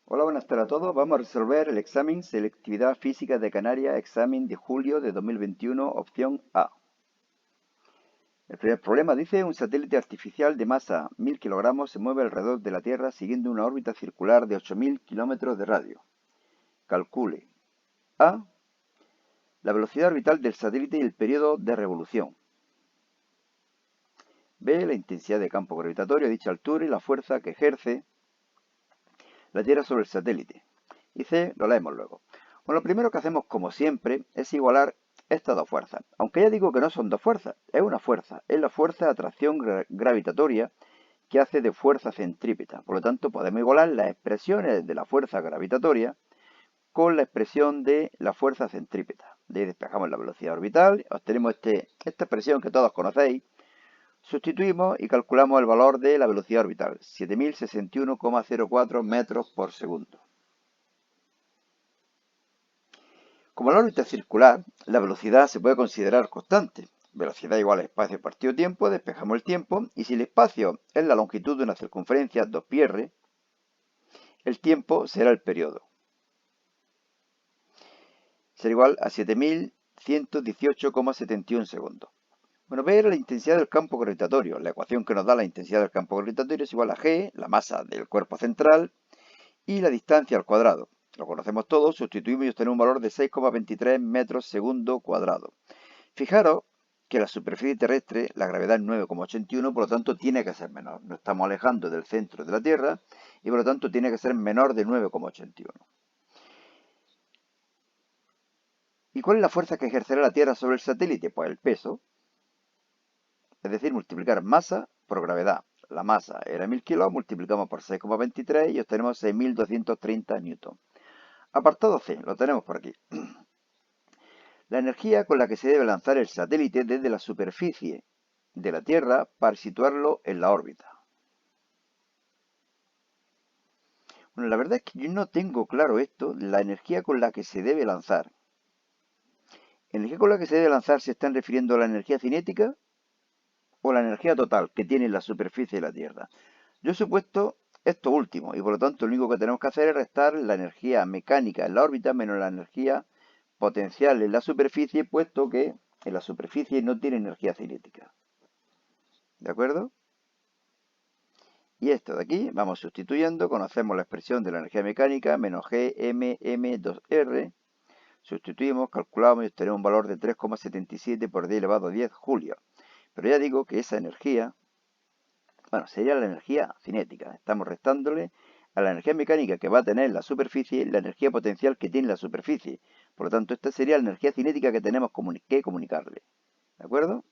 Hola, buenas tardes a todos. Vamos a resolver el examen Selectividad Física de Canarias, examen de julio de 2021, opción A. El primer problema dice, un satélite artificial de masa 1000 kilogramos se mueve alrededor de la Tierra siguiendo una órbita circular de 8000 kilómetros de radio. Calcule A, la velocidad orbital del satélite y el periodo de revolución. B, la intensidad de campo gravitatorio a dicha altura y la fuerza que ejerce la Tierra sobre el satélite. Y C, lo leemos luego. Bueno, lo primero que hacemos, como siempre, es igualar estas dos fuerzas. Aunque ya digo que no son dos fuerzas, es una fuerza. Es la fuerza de atracción gravitatoria que hace de fuerza centrípeta. Por lo tanto, podemos igualar las expresiones de la fuerza gravitatoria con la expresión de la fuerza centrípeta. De ahí despejamos la velocidad orbital, obtenemos esta expresión que todos conocéis. Sustituimos y calculamos el valor de la velocidad orbital, 7061,04 metros por segundo. Como la órbita es circular, la velocidad se puede considerar constante. Velocidad igual a espacio partido tiempo, despejamos el tiempo, y si el espacio es la longitud de una circunferencia 2πr, el tiempo será el periodo. Será igual a 7118,71 segundos. Bueno, B era la intensidad del campo gravitatorio. La ecuación que nos da la intensidad del campo gravitatorio es igual a G, la masa del cuerpo central, y la distancia al cuadrado. Lo conocemos todos, sustituimos y obtenemos un valor de 6,23 metros segundo cuadrado. Fijaros que la superficie terrestre, la gravedad es 9,81, por lo tanto tiene que ser menor. Nos estamos alejando del centro de la Tierra y por lo tanto tiene que ser menor de 9,81. ¿Y cuál es la fuerza que ejercerá la Tierra sobre el satélite? Pues el peso, es decir, multiplicar masa por gravedad. La masa era 1000 kilos, multiplicamos por 6,23 y obtenemos 6230 newton. Apartado C, lo tenemos por aquí. La energía con la que se debe lanzar el satélite desde la superficie de la Tierra para situarlo en la órbita. Bueno, la verdad es que yo no tengo claro esto, la energía con la que se debe lanzar. ¿Energía con la que se debe lanzar se están refiriendo a la energía cinética o la energía total que tiene la superficie de la Tierra? Yo he supuesto esto último y por lo tanto lo único que tenemos que hacer es restar la energía mecánica en la órbita menos la energía potencial en la superficie, puesto que en la superficie no tiene energía cinética. ¿De acuerdo? Y esto de aquí, vamos sustituyendo, conocemos la expresión de la energía mecánica, menos Gmm2R, sustituimos, calculamos y obtenemos un valor de 3,77 por 10 elevado a 10 julios. Pero ya digo que esa energía, bueno, sería la energía cinética. Estamos restándole a la energía mecánica que va a tener la superficie, la energía potencial que tiene la superficie. Por lo tanto, esta sería la energía cinética que tenemos que comunicarle. ¿De acuerdo?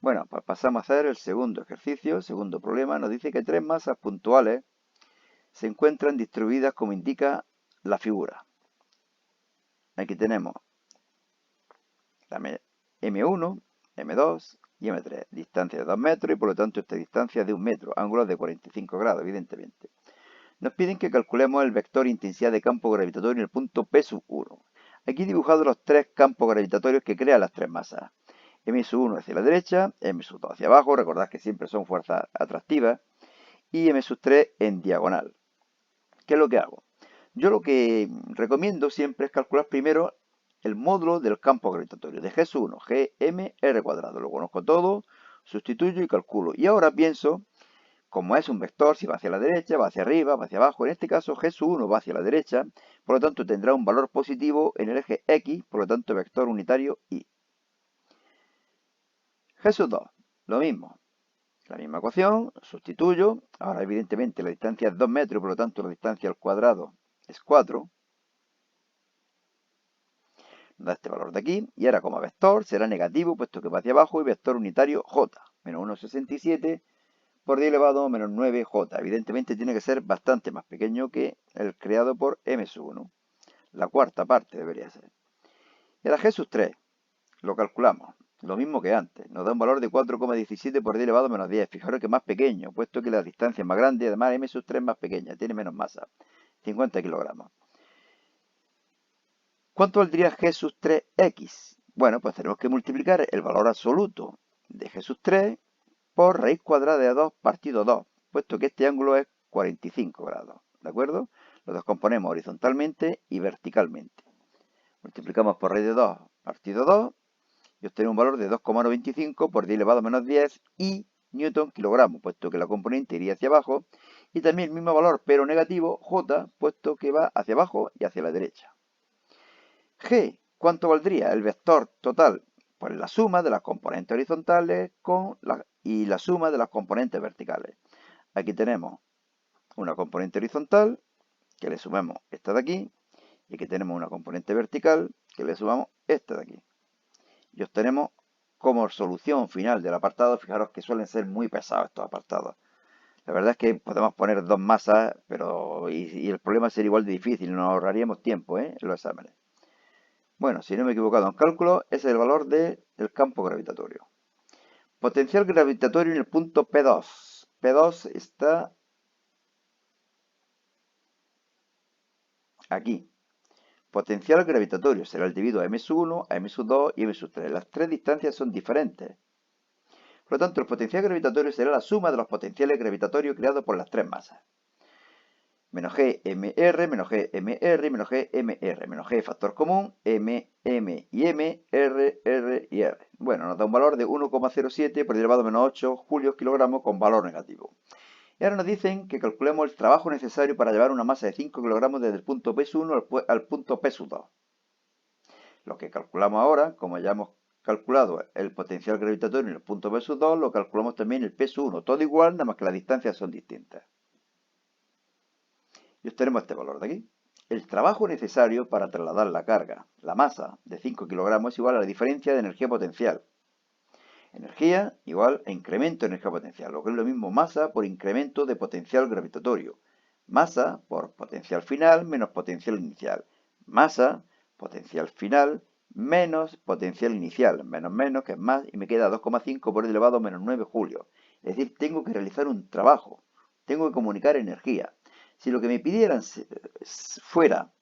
Bueno, pues pasamos a hacer el segundo ejercicio, segundo problema. Nos dice que tres masas puntuales se encuentran distribuidas como indica la figura. Aquí tenemos la M1, M2 y M3. Distancia de 2 metros y por lo tanto esta distancia es de 1 metro. Ángulos de 45 grados, evidentemente. Nos piden que calculemos el vector intensidad de campo gravitatorio en el punto P1. Aquí he dibujado los tres campos gravitatorios que crean las tres masas. M1 hacia la derecha, M2 hacia abajo, recordad que siempre son fuerzas atractivas, y M3 en diagonal. ¿Qué es lo que hago? Yo lo que recomiendo siempre es calcular primero el módulo del campo gravitatorio de G1, Gmr cuadrado. Lo conozco todo, sustituyo y calculo. Y ahora pienso, como es un vector, si va hacia la derecha, va hacia arriba, va hacia abajo. En este caso, G1 va hacia la derecha, por lo tanto tendrá un valor positivo en el eje X, por lo tanto vector unitario Y. G2, lo mismo. La misma ecuación, sustituyo. Ahora, evidentemente, la distancia es 2 metros, por lo tanto, la distancia al cuadrado es 4. Nos da este valor de aquí. Y ahora, como vector, será negativo, puesto que va hacia abajo, y vector unitario J. Menos 1,67 por 10 elevado a menos 9J. Evidentemente, tiene que ser bastante más pequeño que el creado por M1. La cuarta parte debería ser. Y ahora G3. Lo calculamos. Lo mismo que antes. Nos da un valor de 4,17 por 10 elevado a menos 10. Fijaros que es más pequeño, puesto que la distancia es más grande. Además, M3 es más pequeña, tiene menos masa. 50 kilogramos. ¿Cuánto valdría G3X? Bueno, pues tenemos que multiplicar el valor absoluto de G3 por raíz cuadrada de 2 partido 2, puesto que este ángulo es 45 grados. ¿De acuerdo? Lo descomponemos horizontalmente y verticalmente. Multiplicamos por raíz de 2 partido 2 y obtenemos un valor de 2,95 por 10 elevado a menos 10 y newton kilogramo, puesto que la componente iría hacia abajo. Y también el mismo valor, pero negativo, J, puesto que va hacia abajo y hacia la derecha. G, ¿cuánto valdría el vector total? Pues la suma de las componentes horizontales y la suma de las componentes verticales. Aquí tenemos una componente horizontal, que le sumamos esta de aquí, y aquí tenemos una componente vertical, que le sumamos esta de aquí. Y obtenemos como solución final del apartado, fijaros que suelen ser muy pesados estos apartados. La verdad es que podemos poner dos masas, pero y el problema sería igual de difícil, nos ahorraríamos tiempo en los exámenes. Bueno, si no me he equivocado en cálculo, ese es el valor del campo gravitatorio. Potencial gravitatorio en el punto P2. P2 está aquí. Potencial gravitatorio será el debido a M1, a M2 y M3. Las tres distancias son diferentes. Por lo tanto, el potencial gravitatorio será la suma de los potenciales gravitatorios creados por las tres masas. Menos G, MR, menos G, MR, menos G, MR. Menos G, factor común, M, M y M, R, R y R. Bueno, nos da un valor de 1,07 por 10 elevado a menos 8 julios kilogramos con valor negativo. Y ahora nos dicen que calculemos el trabajo necesario para llevar una masa de 5 kilogramos desde el punto P1 al punto P2. Lo que calculamos ahora, como ya hemos calculado el potencial gravitatorio en el punto P2, lo calculamos también en el P1. Todo igual, nada más que las distancias son distintas. Y obtenemos este valor de aquí. El trabajo necesario para trasladar la carga, la masa de 5 kilogramos, es igual a la diferencia de energía potencial. Energía igual a incremento de energía potencial, lo que es lo mismo masa por incremento de potencial gravitatorio. Masa por potencial final menos potencial inicial. Masa, potencial final, menos potencial inicial. Menos menos, que es más, y me queda 2,5 por 10 elevado a menos 9 julio. Es decir, tengo que realizar un trabajo. Tengo que comunicar energía. Si lo que me pidieran fuera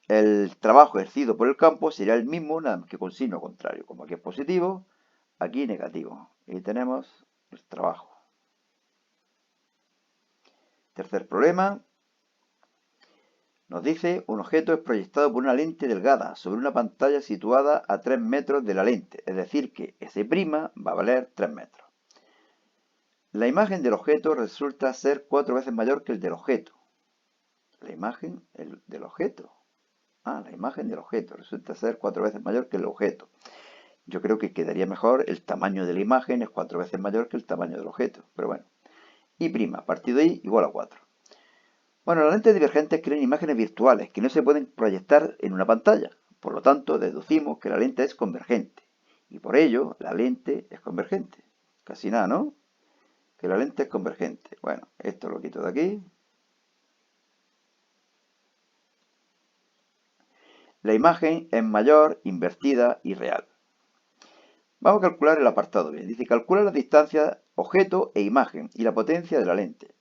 el trabajo ejercido por el campo, sería el mismo, nada más que con signo contrario. Como aquí es positivo, aquí negativo. Y tenemos el trabajo. Tercer problema. Nos dice, un objeto es proyectado por una lente delgada sobre una pantalla situada a 3 metros de la lente. Es decir, que S' va a valer 3 metros. La imagen del objeto resulta ser 4 veces mayor que el del objeto. La imagen del objeto. La imagen del objeto resulta ser 4 veces mayor que el objeto. Yo creo que quedaría mejor el tamaño de la imagen es 4 veces mayor que el tamaño del objeto. Pero bueno. Y' partido de I igual a 4. Bueno, las lentes divergentes crean imágenes virtuales que no se pueden proyectar en una pantalla. Por lo tanto, deducimos que la lente es convergente. Y por ello, la lente es convergente. Casi nada, ¿no? Que la lente es convergente. Bueno, esto lo quito de aquí. La imagen es mayor, invertida y real. Vamos a calcular el apartado B. Dice, calcula la distancia objeto e imagen y la potencia de la lente.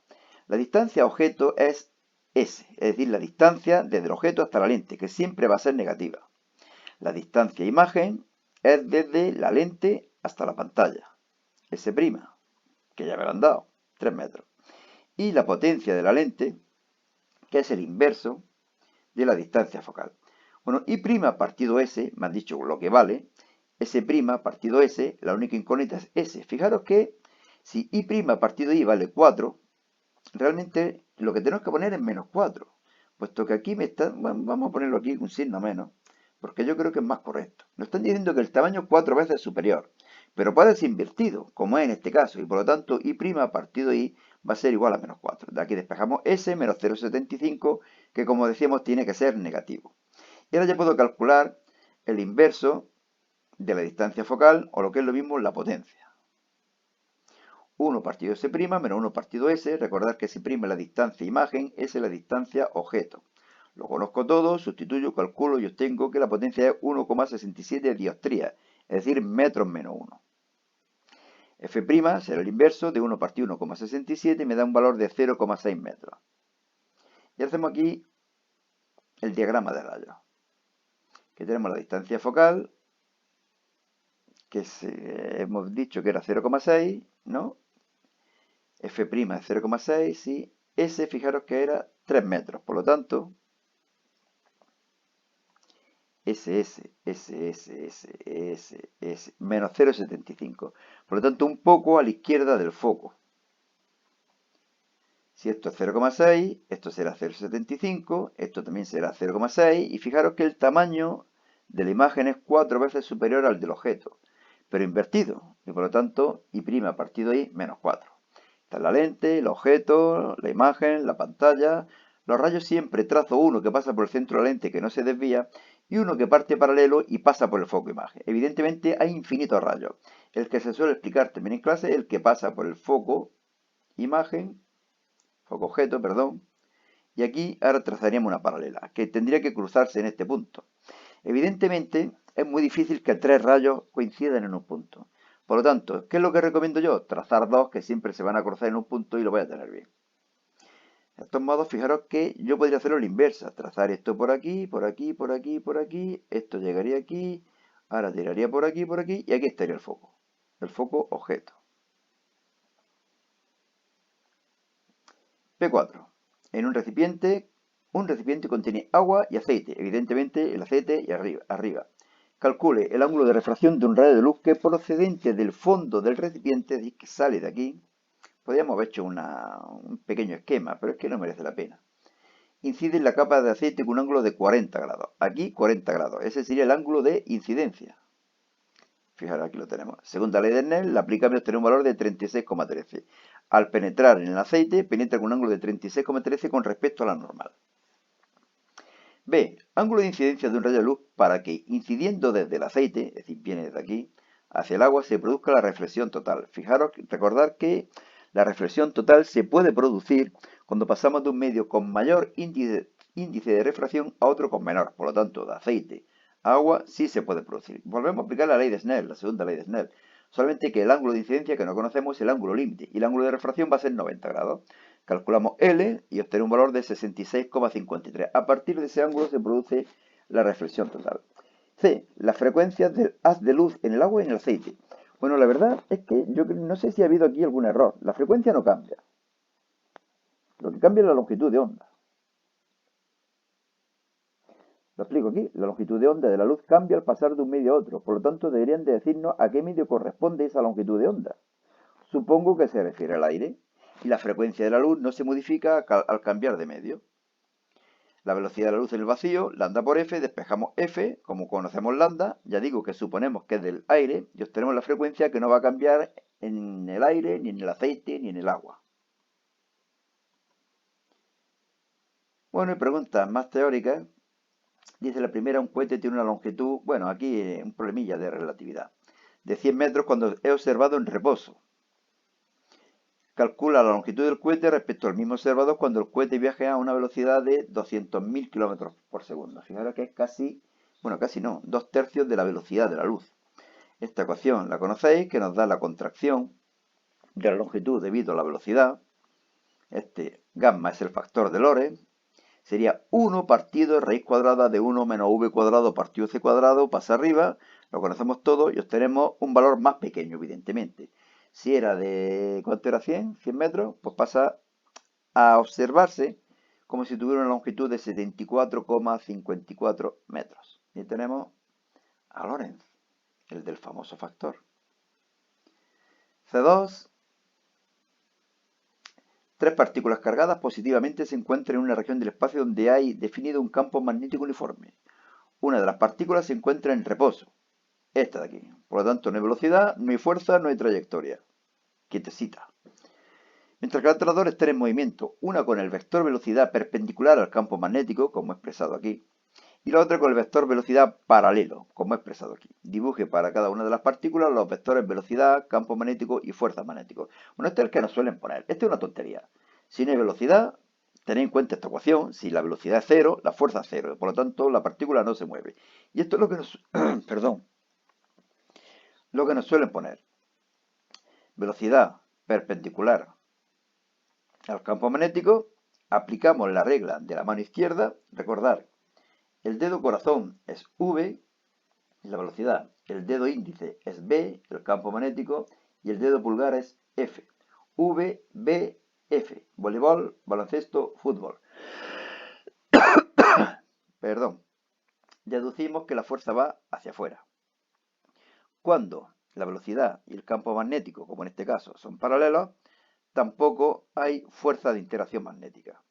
La distancia objeto es S, es decir, la distancia desde el objeto hasta la lente, que siempre va a ser negativa. La distancia imagen es desde la lente hasta la pantalla, S', que ya me lo han dado, 3 metros. Y la potencia de la lente, que es el inverso de la distancia focal. Bueno, I' partido S, me han dicho lo que vale, S' partido S, la única incógnita es S. Fijaros que si I' partido I vale 4, realmente lo que tenemos que poner es menos 4, puesto que aquí me están, bueno, vamos a ponerlo aquí un signo menos, porque yo creo que es más correcto. Nos están diciendo que el tamaño es 4 veces superior, pero puede ser invertido, como es en este caso, y por lo tanto I' partido I va a ser igual a menos 4. De aquí despejamos S menos 0,75, que como decíamos tiene que ser negativo. Y ahora ya puedo calcular el inverso de la distancia focal, o lo que es lo mismo, la potencia. 1 partido S' menos 1 partido S. Recordad que S' es la distancia imagen, S es la distancia objeto. Lo conozco todo, sustituyo, calculo y obtengo que la potencia es 1,67 dioptrías, es decir, metros menos 1. F' será el inverso de 1 partido 1,67 y me da un valor de 0,6 metros. Y hacemos aquí el diagrama de rayos. Que tenemos la distancia focal, que hemos dicho que era 0,6, ¿no? F' es 0,6 y S, fijaros que era 3 metros. Por lo tanto, menos 0,75. Por lo tanto, un poco a la izquierda del foco. Si esto es 0,6, esto será 0,75, esto también será 0,6, y fijaros que el tamaño de la imagen es 4 veces superior al del objeto, pero invertido, y por lo tanto, y' a partir de ahí, menos 4. Esta es la lente, el objeto, la imagen, la pantalla. Los rayos siempre trazo uno que pasa por el centro de la lente que no se desvía, y uno que parte paralelo y pasa por el foco imagen. Evidentemente hay infinitos rayos. El que se suele explicar también en clase es el que pasa por el foco imagen, foco objeto, perdón, y aquí ahora trazaríamos una paralela, que tendría que cruzarse en este punto. Evidentemente es muy difícil que 3 rayos coincidan en un punto. Por lo tanto, ¿qué es lo que recomiendo yo? Trazar 2 que siempre se van a cruzar en un punto y lo voy a tener bien. De estos modos, fijaros que yo podría hacerlo a la inversa. Trazar esto por aquí, por aquí, por aquí, por aquí. Esto llegaría aquí. Ahora tiraría por aquí, y aquí estaría el foco. El foco objeto. P4. En un recipiente contiene agua y aceite. Evidentemente el aceite y arriba. Calcule el ángulo de refracción de un rayo de luz que procedente del fondo del recipiente, es decir, que sale de aquí. Podríamos haber hecho un pequeño esquema, pero es que no merece la pena. Incide en la capa de aceite con un ángulo de 40 grados. Aquí 40 grados. Ese sería el ángulo de incidencia. Fijaros, aquí lo tenemos. Segunda ley de Snell, la aplicamos y obtenemos un valor de 36,13. Al penetrar en el aceite, penetra con un ángulo de 36,13 con respecto a la normal. B. Ángulo de incidencia de un rayo de luz para que, incidiendo desde el aceite, es decir, viene desde aquí, hacia el agua, se produzca la reflexión total. Fijaros, recordar que la reflexión total se puede producir cuando pasamos de un medio con mayor índice de refracción a otro con menor. Por lo tanto, de aceite a agua sí se puede producir. Volvemos a aplicar la ley de Snell, la segunda ley de Snell. Solamente que el ángulo de incidencia que no conocemos es el ángulo límite y el ángulo de refracción va a ser 90 grados. Calculamos L y obtenemos un valor de 66,53. A partir de ese ángulo se produce la reflexión total. C. Las frecuencias del haz de luz en el agua y en el aceite. Bueno, la verdad es que yo no sé si ha habido aquí algún error. La frecuencia no cambia. Lo que cambia es la longitud de onda. Lo explico aquí. La longitud de onda de la luz cambia al pasar de un medio a otro. Por lo tanto, deberían de decirnos a qué medio corresponde esa longitud de onda. Supongo que se refiere al aire. Y la frecuencia de la luz no se modifica al cambiar de medio. La velocidad de la luz en el vacío, lambda por f, despejamos f, como conocemos lambda, ya digo que suponemos que es del aire, y obtenemos la frecuencia que no va a cambiar en el aire, ni en el aceite, ni en el agua. Bueno, y preguntas más teóricas. Dice la primera, un cohete tiene una longitud, bueno, aquí un problemilla de relatividad, de 100 metros cuando es observado en reposo. Calcula la longitud del cohete respecto al mismo observador cuando el cohete viaja a una velocidad de 200.000 km por segundo. Fijaros que es casi, bueno, casi no, 2/3 de la velocidad de la luz. Esta ecuación la conocéis, que nos da la contracción de la longitud debido a la velocidad. Este gamma es el factor de Lorentz. Sería 1 partido raíz cuadrada de 1 menos v cuadrado partido c cuadrado, pasa arriba, lo conocemos todo y obtenemos un valor más pequeño, evidentemente. Si era de, ¿cuánto era 100? 100 metros, pues pasa a observarse como si tuviera una longitud de 74,54 metros. Y tenemos a Lorentz, el del famoso factor. C2. Tres partículas cargadas positivamente se encuentran en una región del espacio donde hay definido un campo magnético uniforme. Una de las partículas se encuentra en reposo. Esta de aquí. Por lo tanto, no hay velocidad, no hay fuerza, no hay trayectoria. Quietecita. Mientras que las otras dos están en movimiento, una con el vector velocidad perpendicular al campo magnético, como he expresado aquí, y la otra con el vector velocidad paralelo, como he expresado aquí. Dibuje para cada una de las partículas los vectores velocidad, campo magnético y fuerza magnético. Bueno, este es el que nos suelen poner. Esta es una tontería. Si no hay velocidad, tened en cuenta esta ecuación. Si la velocidad es cero, la fuerza es cero. Por lo tanto, la partícula no se mueve. Y esto es lo que nos, lo que nos suelen poner. Velocidad perpendicular al campo magnético. Aplicamos la regla de la mano izquierda. Recordar, el dedo corazón es V, la velocidad. El dedo índice es B, el campo magnético. Y el dedo pulgar es F. V, B, F. Voleibol, baloncesto, fútbol. Perdón. Deducimos que la fuerza va hacia afuera. Cuando la velocidad y el campo magnético, como en este caso, son paralelos, tampoco hay fuerza de interacción magnética.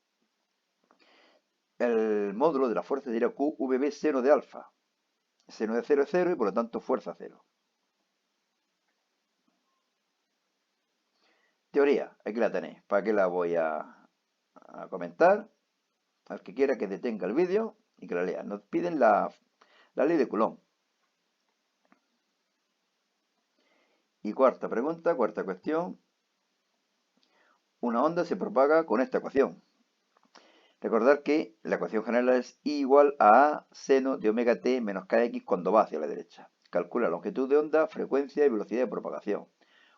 El módulo de la fuerza sería QVB seno de alfa. Seno de 0 es 0 y por lo tanto fuerza 0. Teoría, aquí la tenéis. ¿Para qué la voy a comentar? Al que quiera que detenga el vídeo y que la lea. Nos piden la ley de Coulomb. Y cuarta pregunta, cuarta cuestión. Una onda se propaga con esta ecuación. Recordar que la ecuación general es I igual a A seno de omega t menos kx cuando va hacia la derecha. Calcula la longitud de onda, frecuencia y velocidad de propagación.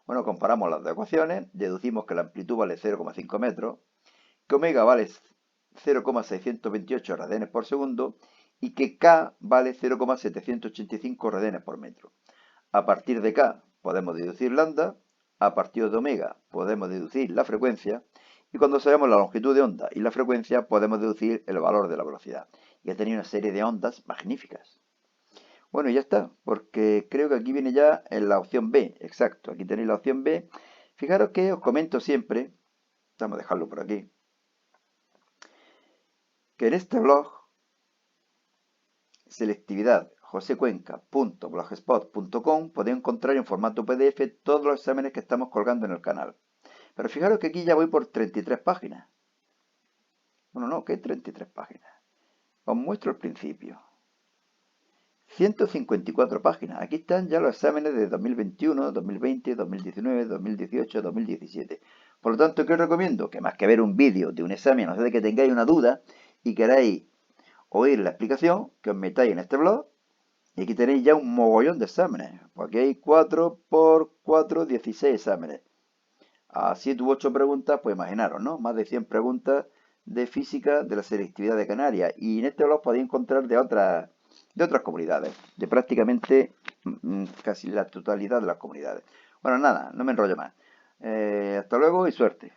Bueno, comparamos las dos ecuaciones, deducimos que la amplitud vale 0,5 metros, que omega vale 0,628 radianes por segundo y que k vale 0,785 radianes por metro. A partir de k podemos deducir lambda, a partir de omega podemos deducir la frecuencia y cuando sabemos la longitud de onda y la frecuencia podemos deducir el valor de la velocidad. Y he tenido una serie de ondas magníficas. Bueno, y ya está, porque creo que aquí viene ya en la opción B, exacto, aquí tenéis la opción B. Fijaros que os comento siempre, vamos a dejarlo por aquí, que en este blog, selectividadjosecuenca.blogspot.com, podéis encontrar en formato PDF todos los exámenes que estamos colgando en el canal. Pero fijaros que aquí ya voy por 33 páginas. Bueno, no, ¿qué 33 páginas? Os muestro el principio. 154 páginas. Aquí están ya los exámenes de 2021, 2020, 2019, 2018, 2017. Por lo tanto, ¿qué os recomiendo? Que más que ver un vídeo de un examen, no sé de que tengáis una duda y queráis oír la explicación, que os metáis en este blog y aquí tenéis ya un mogollón de exámenes. Pues aquí hay 4 por 4, 16 exámenes. A 7 u 8 preguntas, pues imaginaros, ¿no? Más de 100 preguntas de física de la selectividad de Canarias. Y en este blog podéis encontrar de otras comunidades, de prácticamente casi la totalidad de las comunidades. Bueno, nada, no me enrollo más. Hasta luego y suerte.